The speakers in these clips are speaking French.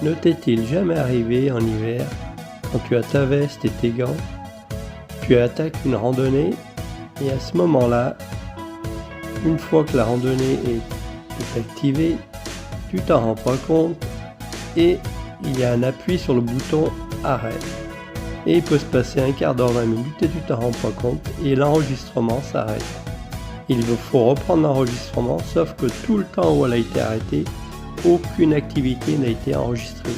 Ne t'est-il jamais arrivé en hiver, quand tu as ta veste et tes gants, tu attaques une randonnée et à ce moment-là, une fois que la randonnée est activée, tu t'en rends pas compte et il y a un appui sur le bouton arrêt. Et il peut se passer un quart d'heure, 20 minutes et tu t'en rends pas compte et l'enregistrement s'arrête. Il faut reprendre l'enregistrement, sauf que tout le temps où elle a été arrêtée, aucune activité n'a été enregistrée.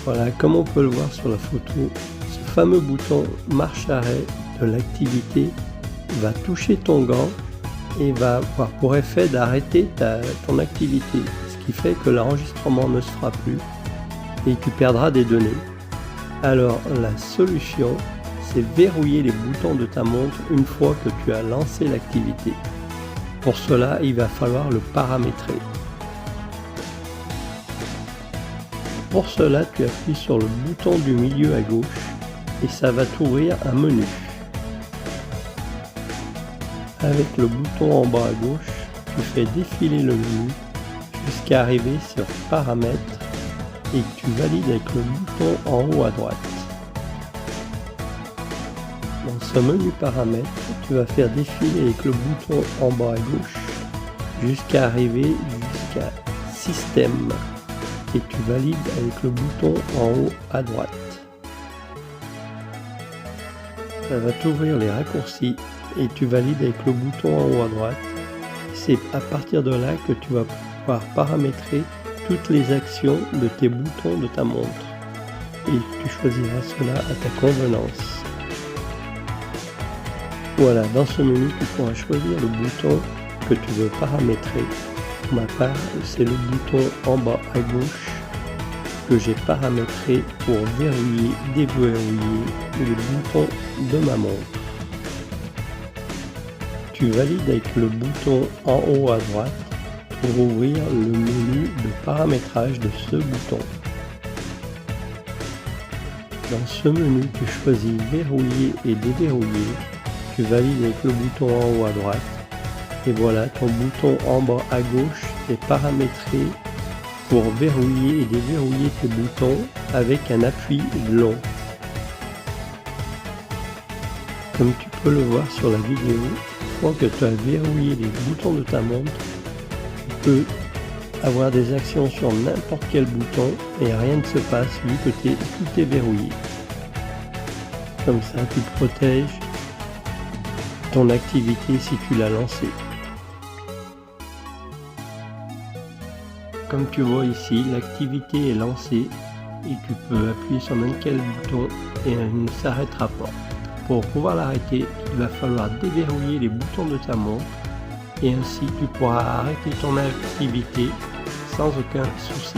Voilà, comme on peut le voir sur la photo, ce fameux bouton marche-arrêt de l'activité va toucher ton gant et va avoir pour effet d'arrêter ton activité, ce qui fait que l'enregistrement ne se fera plus et tu perdras des données. Alors la solution, c'est verrouiller les boutons de ta montre une fois que tu as lancé l'activité. Pour cela, il va falloir le paramétrer. Pour cela, tu appuies sur le bouton du milieu à gauche et ça va t'ouvrir un menu. Avec le bouton en bas à gauche, tu fais défiler le menu jusqu'à arriver sur Paramètres et tu valides avec le bouton en haut à droite. Dans ce menu Paramètres, tu vas faire défiler avec le bouton en bas à gauche jusqu'à arriver jusqu'à Système et tu valides avec le bouton en haut à droite. Ça va t'ouvrir les raccourcis et tu valides avec le bouton en haut à droite. C'est à partir de là que tu vas pouvoir paramétrer toutes les actions de tes boutons de ta montre et tu choisiras cela à ta convenance. Voilà, dans ce menu tu pourras choisir le bouton que tu veux paramétrer. Pour ma part, c'est le bouton en bas à gauche que j'ai paramétré pour verrouiller, déverrouiller les boutons de ma montre. Tu valides avec le bouton en haut à droite pour ouvrir le menu de paramétrage de ce bouton. Dans ce menu, tu choisis verrouiller et déverrouiller. Tu valides avec le bouton en haut à droite. Et voilà, ton bouton en bas à gauche est paramétré pour verrouiller et déverrouiller tes boutons avec un appui long. Comme tu peux le voir sur la vidéo, une fois que tu as verrouillé les boutons de ta montre, tu peux avoir des actions sur n'importe quel bouton et rien ne se passe vu que tout est verrouillé. Comme ça, tu protèges ton activité si tu l'as lancée. Comme tu vois ici, l'activité est lancée et tu peux appuyer sur n'importe quel bouton et elle ne s'arrêtera pas. Pour pouvoir l'arrêter, il va falloir déverrouiller les boutons de ta montre et ainsi tu pourras arrêter ton activité sans aucun souci.